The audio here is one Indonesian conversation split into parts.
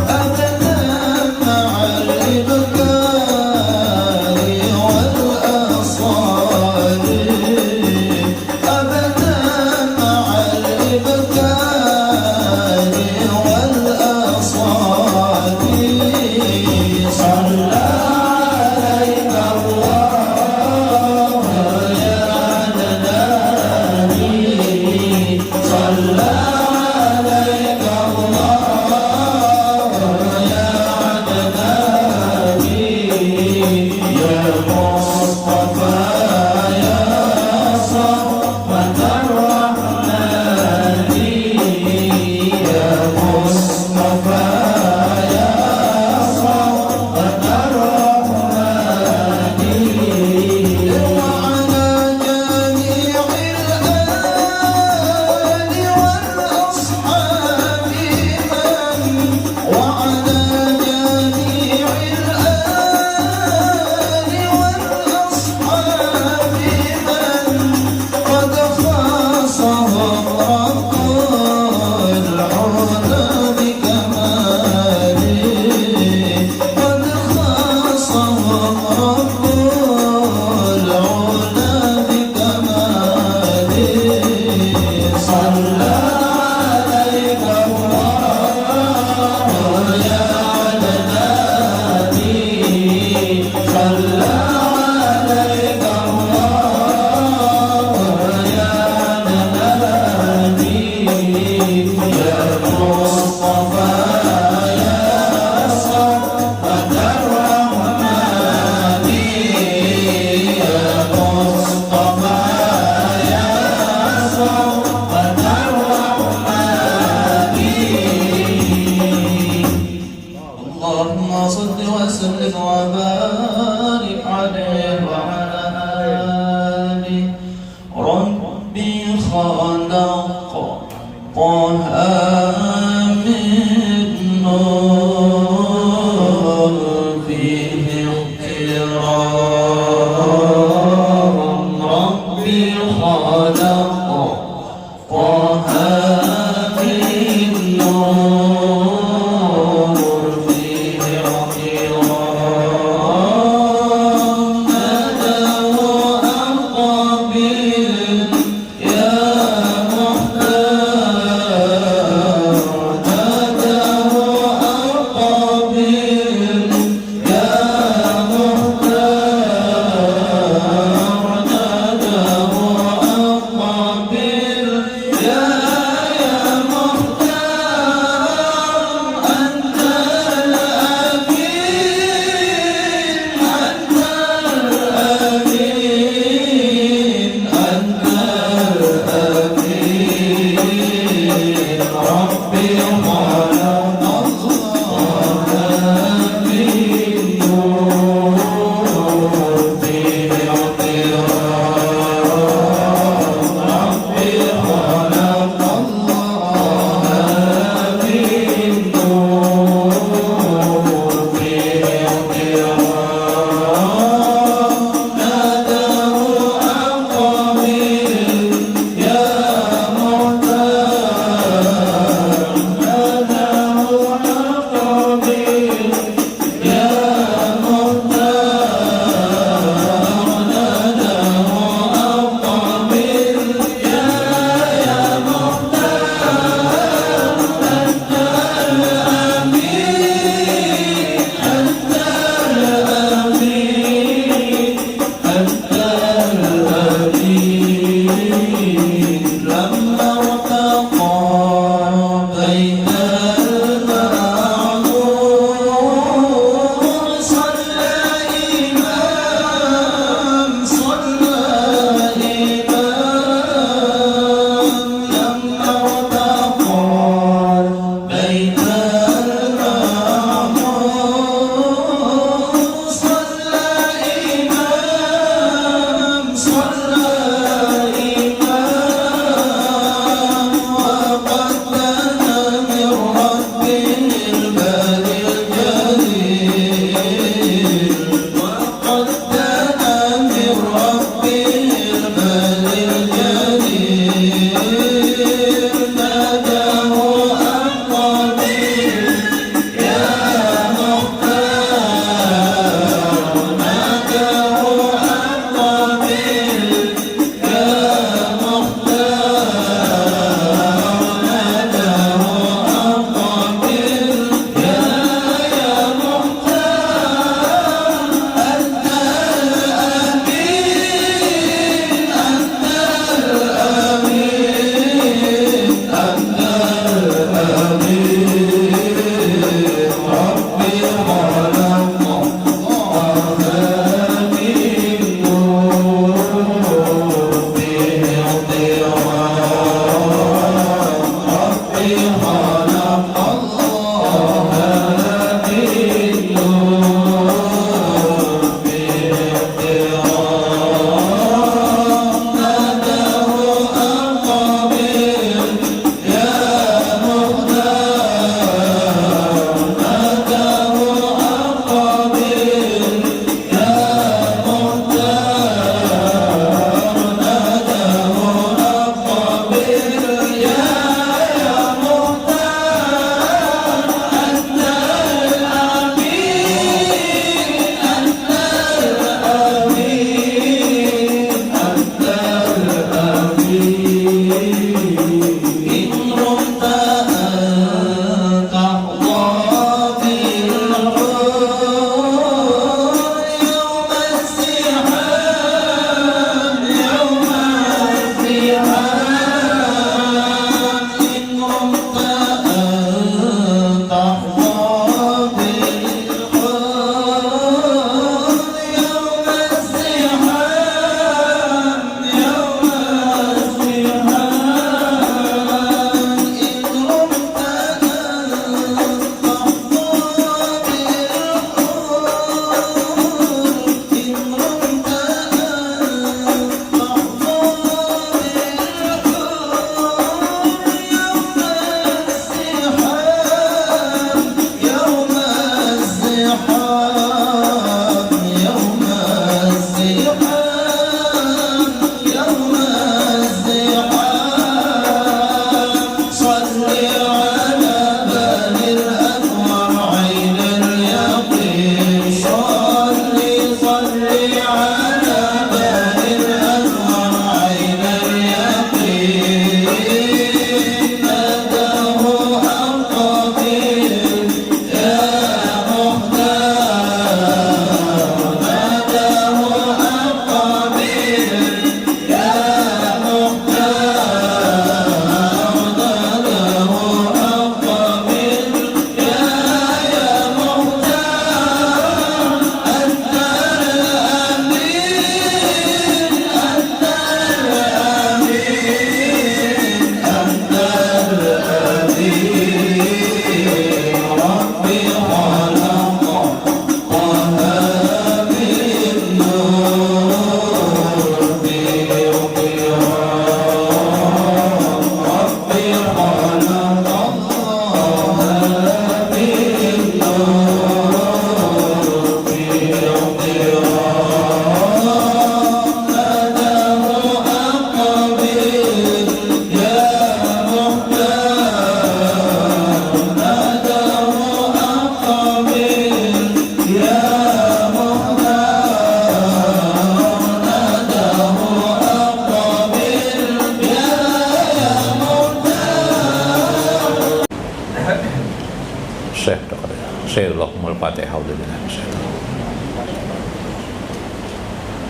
أبدا مع الإبكار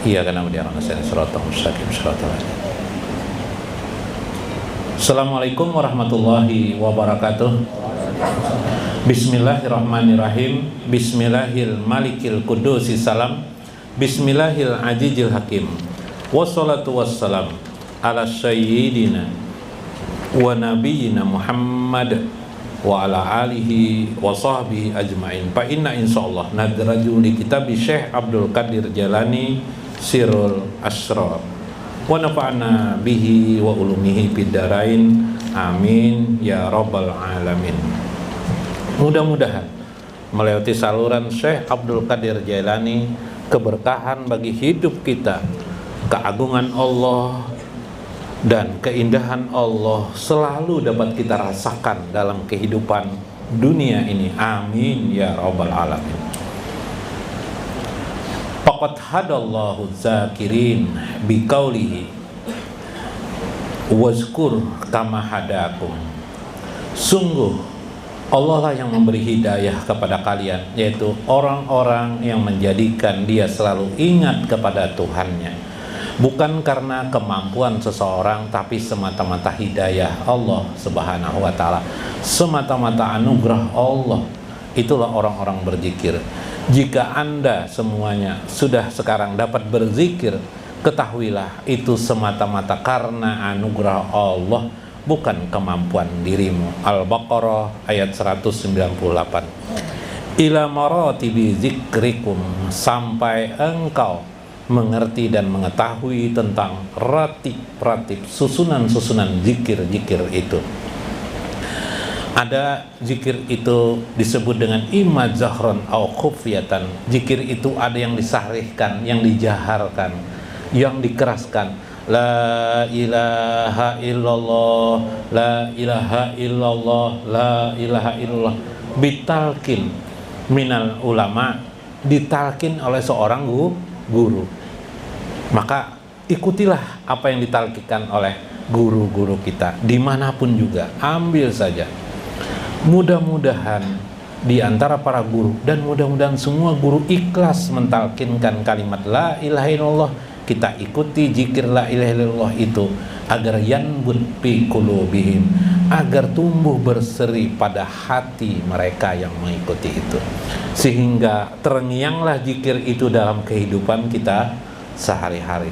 Iya karena mendiarahkan siratal mustaqim siratal ladzina. Assalamualaikum warahmatullahi wabarakatuh. Bismillahirrahmanirrahim. Bismillahil malikil kudusi salam. Bismillahil ajijil hakim. Wassalatu wassalam ala sayyidina wa nabiyyina Muhammad wa ala alihi wa sahbihi ajma'in. Fa inna insyaallah nadraju li kitab Syekh Abdul Qadir Jailani Sirrul Asrar wa nafa'na bihi wa ulumihi fid dharain amin ya rabbal alamin. Mudah-mudahan melewati saluran Syekh Abdul Qadir Jailani keberkahan bagi hidup kita, keagungan Allah dan keindahan Allah selalu dapat kita rasakan dalam kehidupan dunia ini. Amin ya rabbal alamin. Faqad hadallahu zakirin biqaulihi wazkur kama hadakum. Sungguh Allah lah yang memberi hidayah kepada kalian, yaitu orang-orang yang menjadikan dia selalu ingat kepada Tuhannya, bukan karena kemampuan seseorang, tapi semata-mata hidayah Allah Subhanahu wa ta'ala, semata-mata anugerah Allah. Itulah orang-orang berzikir. Jika Anda semuanya sudah sekarang dapat berzikir, ketahuilah itu semata-mata karena anugerah Allah, bukan kemampuan dirimu. Al-Baqarah ayat 198. Ila maratibi zikrikum, sampai engkau mengerti dan mengetahui tentang ratib-ratib, susunan-susunan zikir-zikir itu. Ada zikir itu disebut dengan imma zahran au khufyatan. Zikir itu ada yang disarihkan, yang dijaharkan, yang dikeraskan. La ilaha illallah, la ilaha illallah, la ilaha illallah. Bitalkin minal ulama, ditalkin oleh seorang guru. Maka ikutilah apa yang ditalkikan oleh guru-guru kita dimanapun juga, ambil saja. Mudah-mudahan di antara para guru, dan mudah-mudahan semua guru ikhlas mentalkinkan kalimat la ilaha illallah. Kita ikuti zikir la ilaha illallah itu agar yanbut fi qulubihim, agar tumbuh berseri pada hati mereka yang mengikuti itu, sehingga terngianglah zikir itu dalam kehidupan kita sehari-hari.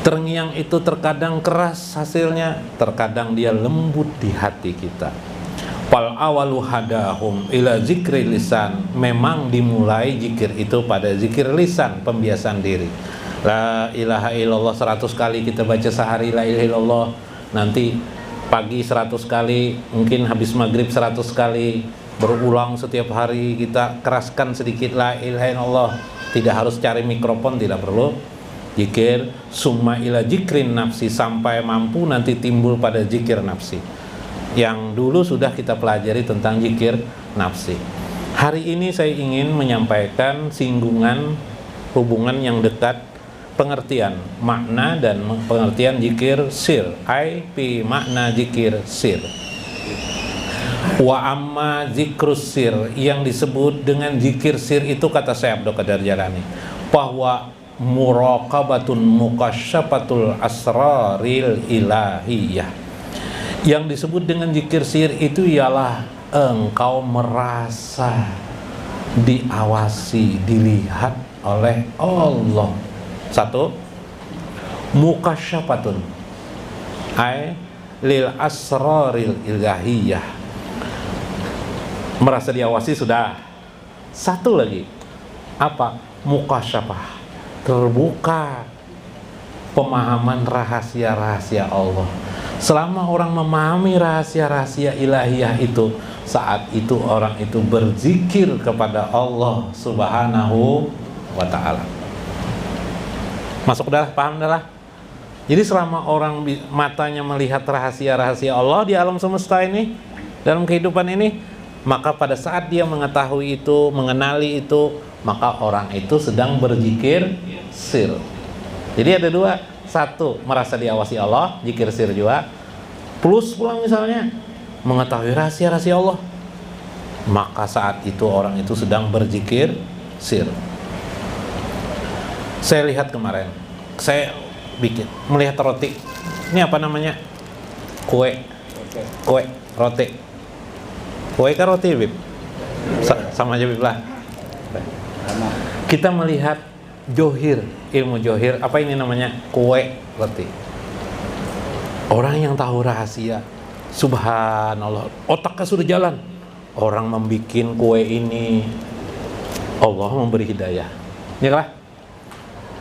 Terngiang itu terkadang keras hasilnya, terkadang dia lembut di hati kita. Fal awalu hadahum ila zikri lisan, memang dimulai zikir itu pada zikir lisan, pembiasaan diri. La ilaha illallah 100 kali kita baca sehari la ilaha illallah, nanti pagi 100 kali, mungkin habis maghrib 100 kali, berulang setiap hari kita keraskan sedikit la ilaha illallah. Tidak harus cari mikrofon, tidak perlu. Zikir summa ila zikrin nafsi, sampai mampu nanti timbul pada zikir nafsi. Yang dulu sudah kita pelajari tentang zikir nafsi. Hari ini saya ingin menyampaikan singgungan hubungan yang dekat, pengertian makna dan pengertian zikir sir. Pi makna zikir sir. Wa amma zikrus sir, yang disebut dengan zikir sir itu kata saya Abdul Qadir Jailani, bahwa muraqabatun mukasyafatul asraril ilahiyah. Yang disebut dengan zikir sir itu ialah engkau merasa diawasi, dilihat oleh Allah. Satu, mukasyafatun ay lil asraril ilahiyah, merasa diawasi sudah. Satu lagi, apa? Mukasyafah, terbuka pemahaman rahasia-rahasia Allah. Selama orang memahami rahasia-rahasia ilahiyah itu, saat itu orang itu berzikir kepada Allah Subhanahu wa ta'ala. Masuk dah, paham dah lah. Jadi selama orang matanya melihat rahasia-rahasia Allah di alam semesta ini, dalam kehidupan ini, maka pada saat dia mengetahui itu, mengenali itu, maka orang itu sedang berzikir sir. Jadi ada dua. Satu, merasa diawasi Allah, zikir sir juga. Plus pulang misalnya mengetahui rahasia-rahasia Allah, maka saat itu orang itu sedang berzikir sir. Saya lihat kemarin, saya melihat roti. Ini apa namanya? Kue, roti. Kue kan roti, Bib? Sama aja, Bib lah. Kita melihat johir, ilmu johir. Apa ini namanya? Kue, roti. Orang yang tahu rahasia, subhanallah, otaknya sudah jalan. Orang membikin kue ini, Allah memberi hidayah. Ya kan?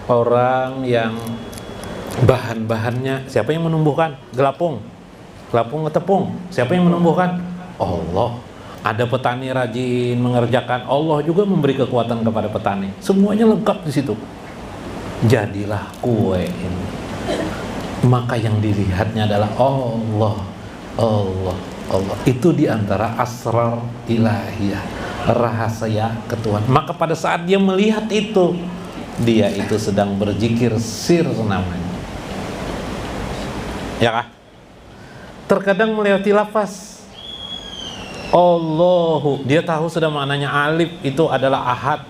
Orang yang bahan-bahannya, siapa yang menumbuhkan? Gelapung ke tepung, siapa yang menumbuhkan? Allah. Ada petani rajin mengerjakan, Allah juga memberi kekuatan kepada petani. Semuanya lengkap di situ. Jadilah kue ini. Maka yang dilihatnya adalah Allah. Itu diantara asrar ilahiyah, rahasia ketuhanan. Maka pada saat dia melihat itu, dia itu sedang berzikir sir namanya. Ya kah? Terkadang melewati lafaz Allahu, dia tahu sudah maknanya. Alif itu adalah ahad,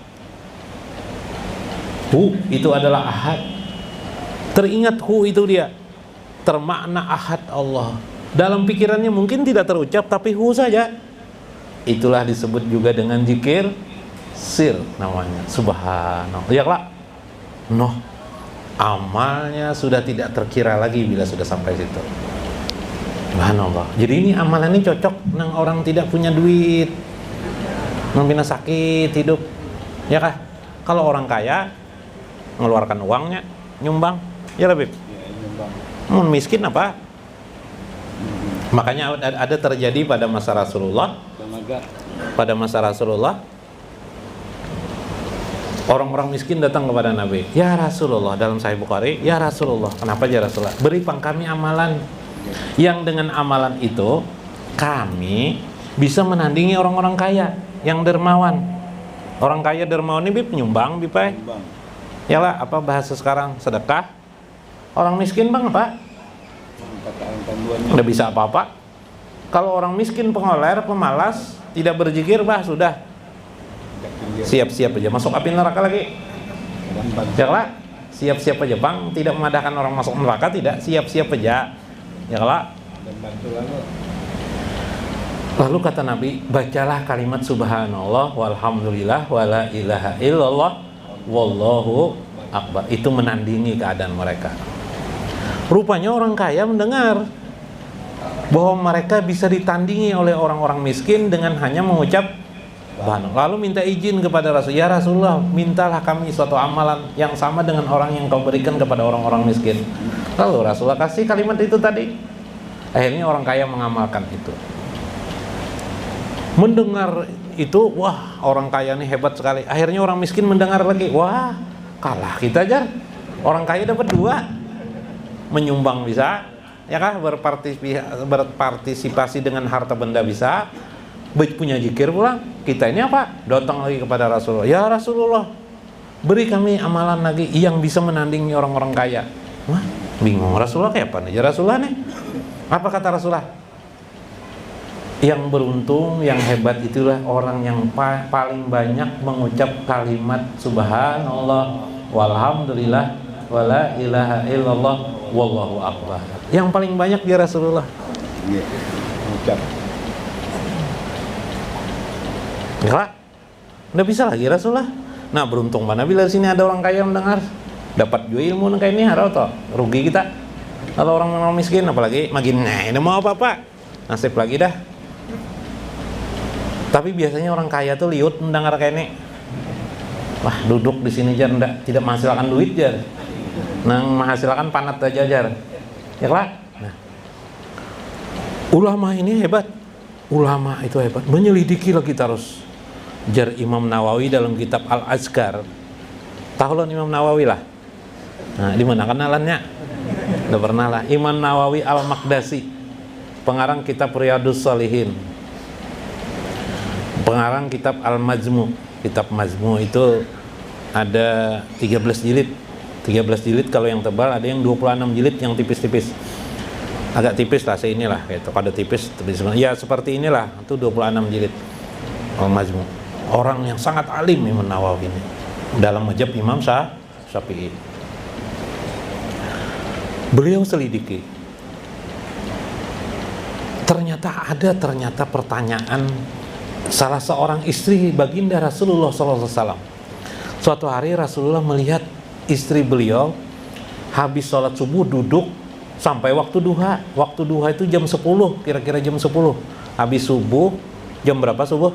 hu itu adalah ahad. Teringat hu itu dia, termakna ahad Allah. Dalam pikirannya mungkin tidak terucap, tapi hu saja. Itulah disebut juga dengan zikir sir namanya. Subhanallah. Ya lah. Amalnya sudah tidak terkira lagi bila sudah sampai situ. Subhanallah. Jadi ini amalan ini cocok nang orang tidak punya duit, membina sakit hidup. Ya kah? Kalau orang kaya mengeluarkan uangnya, nyumbang. Ya Habib. Miskin apa? Makanya ada terjadi pada masa Rasulullah. Pada masa Rasulullah, orang-orang miskin datang kepada Nabi. Ya Rasulullah, dalam Sahih Bukhari, ya Rasulullah, kenapa ya Rasulullah? Beri kami amalan yang dengan amalan itu kami bisa menandingi orang-orang kaya yang dermawan. Orang kaya dermawan ini Bib nyumbang, Bib. Ya lah, apa bahasa sekarang? Sedekah. Orang miskin bang apa? Nggak bisa apa-apa. Kalau orang miskin pengoler, pemalas, tidak berzikir, bah sudah siap-siap aja masuk api neraka lagi. Ya lah, siap-siap aja bang, tidak memadahkan orang masuk neraka, tidak, siap-siap aja. Ya lah. Lalu kata Nabi, bacalah kalimat subhanallah walhamdulillah wala ilaha illallah wallahu akbar. Itu menandingi keadaan mereka. Rupanya orang kaya mendengar bahwa mereka bisa ditandingi oleh orang-orang miskin dengan hanya mengucap lalu minta izin kepada Rasul. Ya Rasulullah, mintalah kami suatu amalan yang sama dengan orang yang kau berikan kepada orang-orang miskin. Lalu Rasulullah kasih kalimat itu tadi. Akhirnya orang kaya mengamalkan itu. Mendengar itu, wah orang kaya ini hebat sekali. Akhirnya orang miskin mendengar lagi, wah kalah kita aja. Orang kaya dapat 2. Menyumbang bisa, ya kah? Berpartisipasi dengan harta benda bisa, punya zikir pula. Kita ini apa? Datang lagi kepada Rasulullah. Ya Rasulullah, beri kami amalan lagi yang bisa menandingi orang-orang kaya. Wah, bingung Rasulullah, kayak apa nih? Ya Rasulullah nih. Apa kata Rasulullah? Yang beruntung, yang hebat itulah orang yang paling banyak mengucap kalimat subhanallah walhamdulillah wala ilaha illallah wallahu akbar. Yang paling banyak dia Rasulullah. Iya. Ucap. Enggak. Enggak bisa lagi Rasulullah. Nah, beruntung mana bila sini ada orang kaya mendengar. Dapat juga ilmu kayak ini harus toh. Rugi kita. Kalau orang miskin apalagi makin ini mau apa-apa. Nasib lagi dah. Tapi biasanya orang kaya tuh liut mendengar kayak ini. Wah, duduk di sini jar tidak menghasilkan duit jar. Nang menghasilkan panat aja jar. Ya lah. Nah. Ulama ini hebat. Ulama itu hebat. Menyelidiki lagi terus. Jar Imam Nawawi dalam kitab Al-Azkar. Tahu lo Imam Nawawi lah. Nah, di mana kenalannya? Udah pernah lah. Imam Nawawi Al-Maqdasi, pengarang kitab Riyadhus Shalihin, pengarang kitab Al-Majmu. Kitab Majmu itu ada 13 jilid. 13 jilid kalau yang tebal, ada yang 26 jilid yang tipis-tipis. Agak tipis lah, seinilah gitu. Pada tipis, ya seperti inilah, itu 26 jilid. Al-Majmu. Orang yang sangat alim Imam Nawawi ini. Dalam mazhab Imam Syafi'i. Beliau selidiki. Ternyata pertanyaan salah seorang istri baginda Rasulullah SAW. Suatu hari Rasulullah melihat istri beliau habis sholat subuh duduk sampai waktu duha. Waktu duha itu jam 10, kira-kira jam 10. Habis subuh, jam berapa subuh?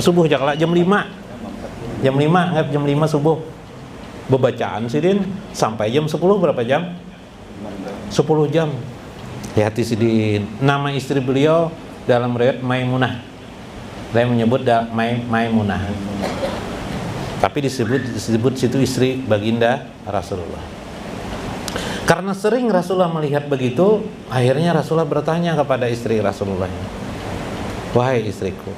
Subuh jam 5. Jam 5, jam 5 subuh. Bebacaan Sidin sampai jam 10 berapa jam? 10 jam. Hati Sidin. Nama istri beliau dalam riwayat Maimunah. Saya menyebut Maimunah. Tapi disebut situ istri baginda Rasulullah. Karena sering Rasulullah melihat begitu, akhirnya Rasulullah bertanya kepada istri Rasulullah, "Wahai istriku,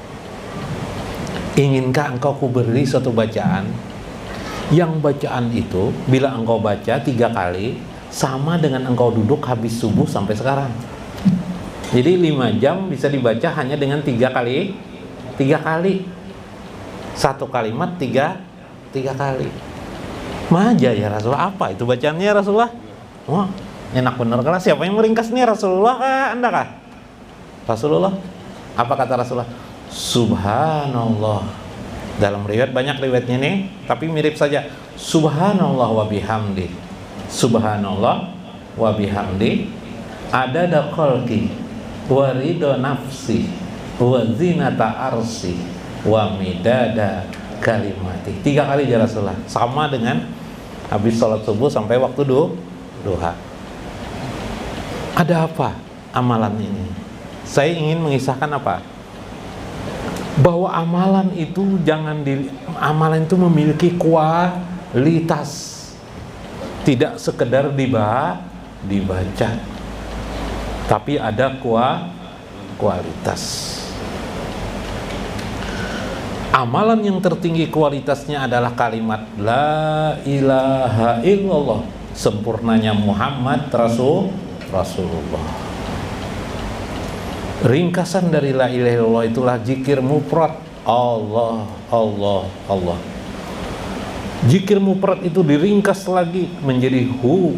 inginkah engkau kuberi suatu bacaan yang bacaan itu bila engkau baca 3 kali sama dengan engkau duduk habis subuh sampai sekarang?" Jadi 5 jam bisa dibaca hanya dengan 3 kali. 3 kali. Satu kalimat 3 kali. Maja ya Rasulullah, apa itu bacaannya Rasulullah? Wah, enak bener kan? Siapa yang meringkas nih, Rasulullah kah? Anda kah? Rasulullah. Apa kata Rasulullah? Subhanallah. Dalam riwayat, banyak riwayatnya nih, tapi mirip saja. Subhanallah wa bihamdi. Subhanallah wa bihamdi. Adada khalqi wa ridho nafsi wa zinata arsi wa midada kalimati. 3 kali ya Rasulullah. Sama dengan habis sholat subuh sampai waktu duha. Ada apa amalan ini? Saya ingin mengisahkan apa? Bahwa amalan itu amalan itu memiliki kualitas. Tidak sekedar dibaca. Tapi ada kualitas. Amalan yang tertinggi kualitasnya adalah kalimat La ilaha illallah, sempurnanya Muhammad Rasulullah. Ringkasan dari La ilaha illallah itulah zikir mufrad, Allah, Allah, Allah. Zikir mufrad itu diringkas lagi menjadi hu.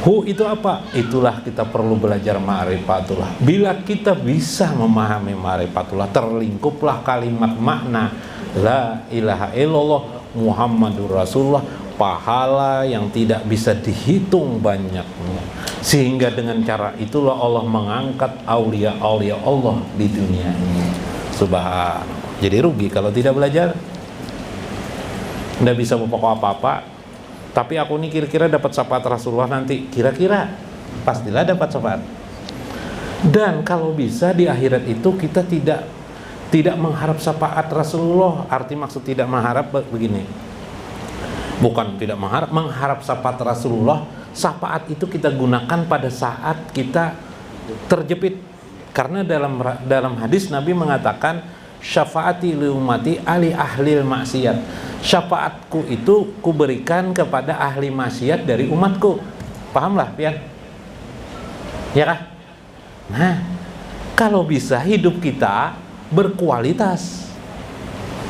Hu itu apa? Itulah kita perlu belajar ma'rifatullah. Bila kita bisa memahami ma'rifatullah, terlingkuplah kalimat makna La ilaha illallah Muhammadur Rasulullah, pahala yang tidak bisa dihitung banyaknya. Sehingga dengan cara itulah Allah mengangkat aulia-aulia Allah di dunia ini. Subhanallah. Jadi rugi kalau tidak belajar. Nggak bisa pokok apa-apa. Tapi aku ini kira-kira dapat syafaat Rasulullah nanti. Kira-kira pastilah dapat syafaat. Dan kalau bisa di akhirat itu kita tidak mengharap syafaat Rasulullah. Arti maksud tidak mengharap begini. Bukan tidak mengharap syafaat Rasulullah. Syafaat itu kita gunakan pada saat kita terjepit. Karena dalam hadis Nabi mengatakan syafaati li ummati ali ahlil maksiat. Syafaatku itu kuberikan kepada ahli maksiat dari umatku. Pahamlah, Pian? Ya kah? Nah, kalau bisa hidup kita berkualitas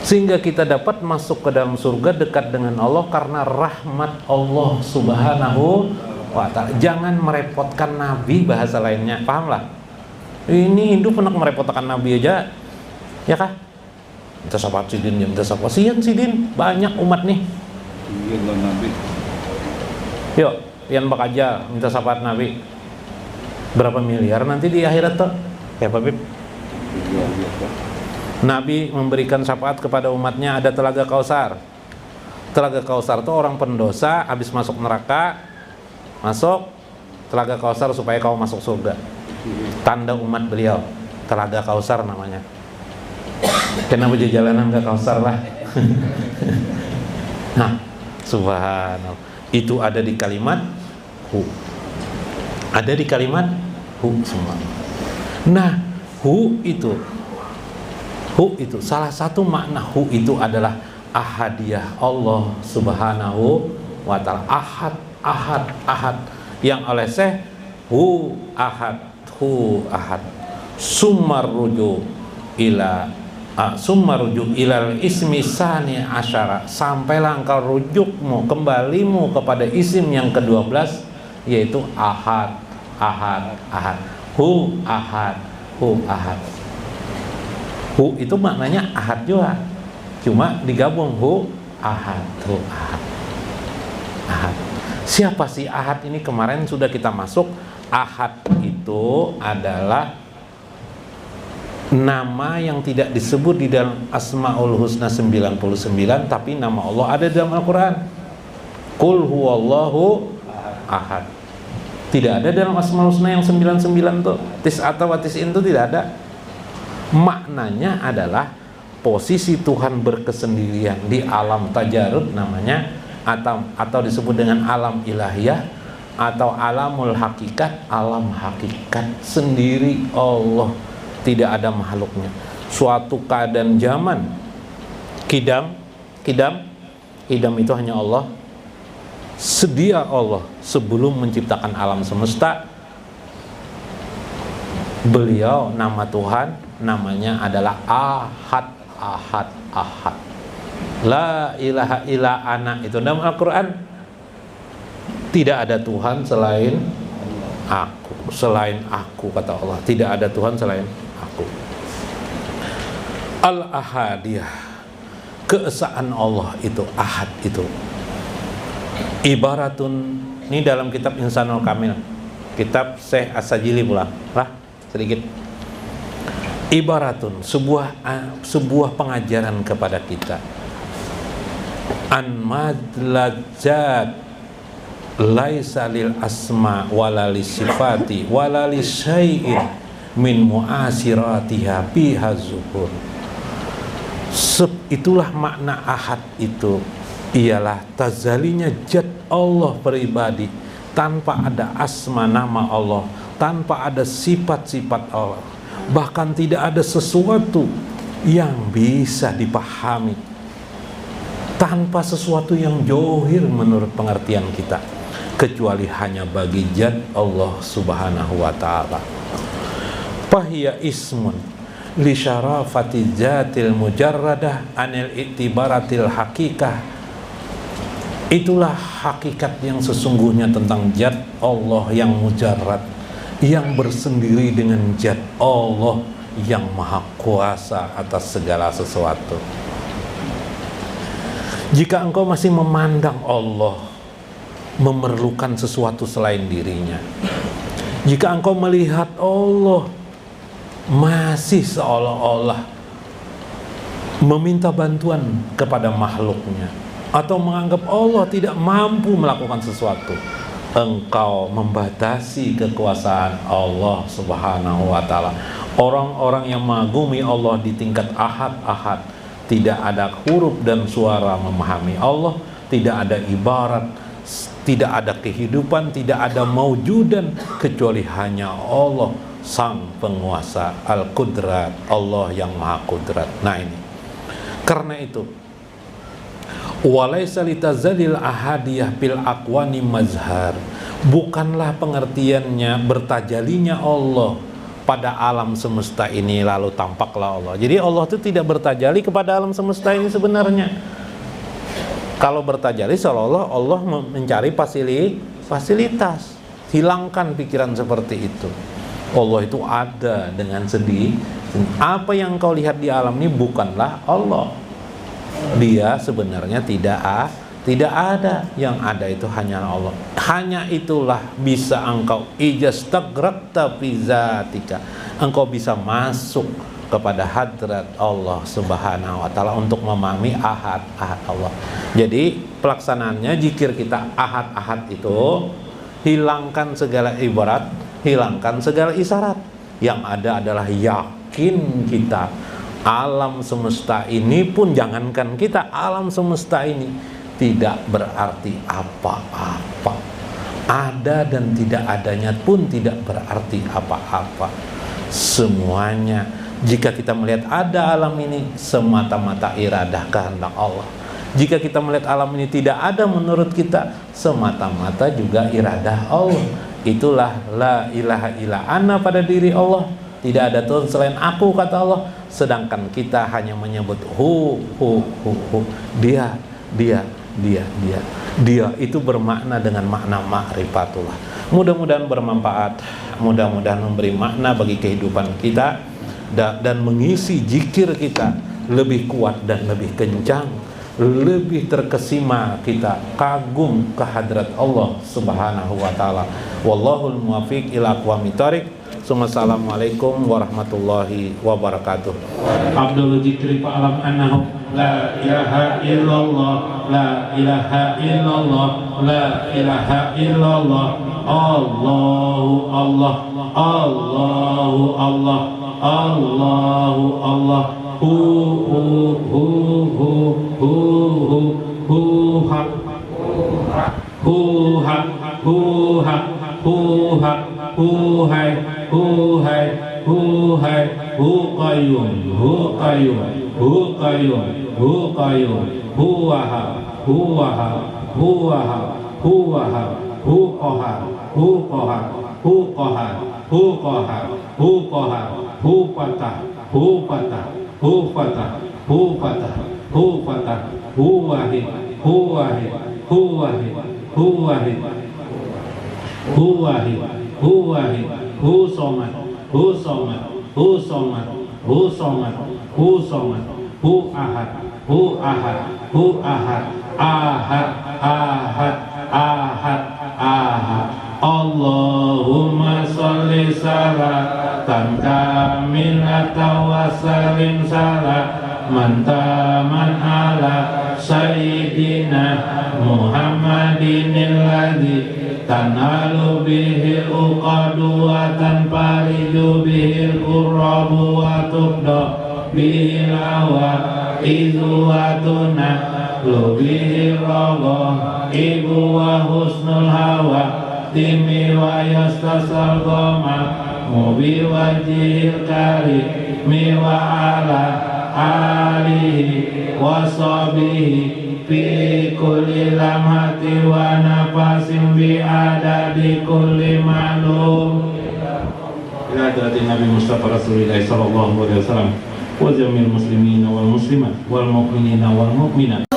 sehingga kita dapat masuk ke dalam surga dekat dengan Allah karena rahmat Allah Subhanahu wa ta'ala. Jangan merepotkan Nabi, bahasa lainnya. Pahamlah? Ini hidup enak merepotkan Nabi aja. Ya kah? Minta syafaat Sidin, minta syafaat Sidin, banyak umat nih. Yuk, pian bak aja minta syafaat Nabi. Berapa miliar nanti di akhirat tuh? Ya Pak Bib. Nabi memberikan syafaat kepada umatnya, ada telaga Kausar. Telaga Kausar tuh orang pendosa habis masuk neraka, masuk telaga Kausar supaya kau masuk surga. Tanda umat beliau, telaga Kausar namanya. Kenapa di jalanan gak Kausar lah? Nah, subhanallah. Itu ada di kalimat hu. Ada di kalimat hu semua. Nah, hu itu salah satu makna hu itu adalah ahadiyah Allah Subhanahu wa ta'ala. Ahad yang oleh Syekh hu ahad sumar ruju ila summa rujuk ilal ismi sani asyara, sampailah engkau rujukmu, kembalimu kepada isim yang ke-12, yaitu ahad. Hu ahad. Hu itu maknanya ahad juga, cuma digabung hu ahad. Siapa sih ahad ini? Kemarin sudah kita masuk. Ahad itu adalah nama yang tidak disebut di dalam Asmaul Husna 99, tapi nama Allah ada dalam Al-Quran. Qul huwallahu ahad. Tidak ada dalam Asmaul Husna yang 99 tuh. Tis'ata wa tis'in itu tidak ada. Maknanya adalah posisi Tuhan berkesendirian di alam tajarud namanya, atau disebut dengan alam ilahiyah atau alamul hakikat, alam hakikat sendiri Allah. Tidak ada makhluknya. Suatu keadaan zaman kidam itu hanya Allah. Sedia Allah sebelum menciptakan alam semesta. Beliau, nama Tuhan namanya adalah ahad. La ilaha illa ana, itu dalam Al-Quran. Tidak ada Tuhan selain aku, kata Allah. Tidak ada Tuhan selain aku. Al-ahadiyah, keesaan Allah itu, ahad itu. Ibaratun, ini dalam kitab Insanul Kamil, kitab Syekh As-Sajili pula lah sedikit. Ibaratun, sebuah pengajaran kepada kita. An madlajat laisa lil asma wala lisifati wala lisyai'in min mu'asiratiha biha zuhur. Itulah makna ahad itu, ialah tazalinya zat Allah pribadi, tanpa ada asma nama Allah, tanpa ada sifat-sifat Allah. Bahkan tidak ada sesuatu yang bisa dipahami tanpa sesuatu yang johir menurut pengertian kita, kecuali hanya bagi zat Allah subhanahu wa ta'ala. Fahiya ismun li syarafati zatil mujarradah anil iktibaratil hakikah. Itulah hakikat yang sesungguhnya tentang zat Allah yang mujarrad, yang bersendiri dengan zat Allah yang maha kuasa atas segala sesuatu. Jika engkau masih memandang Allah memerlukan sesuatu selain dirinya, jika engkau melihat Allah masih seolah-olah meminta bantuan kepada makhluknya, atau menganggap Allah tidak mampu melakukan sesuatu, engkau membatasi kekuasaan Allah subhanahu wa ta'ala. Orang-orang yang mengagumi Allah di tingkat ahad, tidak ada huruf dan suara memahami Allah, tidak ada ibarat, tidak ada kehidupan, tidak ada maujudan, kecuali hanya Allah sang penguasa, al-qudrat, Allah yang maha kudrat. Nah ini, karena itu walaisa litazalil ahadiyah bil aqwani mazhar, bukanlah pengertiannya bertajalinya Allah pada alam semesta ini lalu tampaklah Allah. Jadi Allah itu tidak bertajali kepada alam semesta ini sebenarnya. Kalau bertajali seolah-olah Allah mencari fasilitas. Hilangkan pikiran seperti itu. Allah itu ada dengan sedih. Apa yang kau lihat di alam ini bukanlah Allah. Dia sebenarnya tidak ada. Yang ada itu hanya Allah. Hanya itulah bisa engkau ijastagrakta fi zatika. Engkau bisa masuk kepada hadrat Allah subhanahu wa ta'ala untuk memahami ahad Allah. Jadi pelaksanaannya zikir kita ahad itu, hilangkan segala ibarat, hilangkan segala isyarat. Yang ada adalah yakin kita. Alam semesta ini pun, jangankan kita, alam semesta ini tidak berarti apa-apa. Ada dan tidak adanya pun tidak berarti apa-apa. Semuanya, jika kita melihat ada alam ini, semata-mata iradah kehendak Allah. Jika kita melihat alam ini tidak ada menurut kita, semata-mata juga iradah Allah. Itulah la ilaha illa ana pada diri Allah. Tidak ada Tuhan selain aku, kata Allah. sedangkan kita hanya menyebut hu, dia, itu bermakna dengan makna ma'rifatullah. Mudah-mudahan bermanfaat, mudah-mudahan memberi makna bagi kehidupan kita dan mengisi zikir kita lebih kuat dan lebih kencang, lebih terkesima kita kagum ke hadrat Allah Subhanahu wa taala. Wallahul muwaffiq ila aqwamit thoriq. Assalamualaikum warahmatullahi wabarakatuh. Abdul Zikri fa'alam annahu la ilaha illallah, la ilaha illallah, la ilaha illallah. Allahu Allah, Allahu Allah, Allahu Allah. Hu ha, hu ha, hu ha, hu ha, hu hai, hu hai, hu hai, hu qayyum, hu qayyum, hu qayyum, hu qayyum, hu wahab, hu wahab, hu wahab, hu wahab, hu qahar, hu qahar, hu qahar, hu qahar, hu qahar, hu patah, hu patah, hu patah, hu patah, hu patah, hu wahid, hu wahid, hu wahid, hu wahid, hu wahid, hu wahid, hu somad, hu somad, hu somad, hu somad, hu somad, hu ahad, hu ahad, hu ahad, ahad, ahad, ahad, ahad. Allahumma sholli salatan kamilatan wa sallim salaman taman ala sayyidina Muhammadin alladzi tanalu bihi uqadu wa tanfariju bihi qurrabu wa tubda bihi lawa izu wa tunahlu bihi raga ibu wa husnul hawa timi wa yastasal goma mubi wajil kari mi wa ala alihi wa sahbihi fi kulli lamhati wa nafasin bi adadi kulli ma'lum ila hadratin Nabi Mustafa Rasulullah sallallahu alaihi wasallam wa jamil muslimina wal muslimat wal mu'minina wal mu'minat.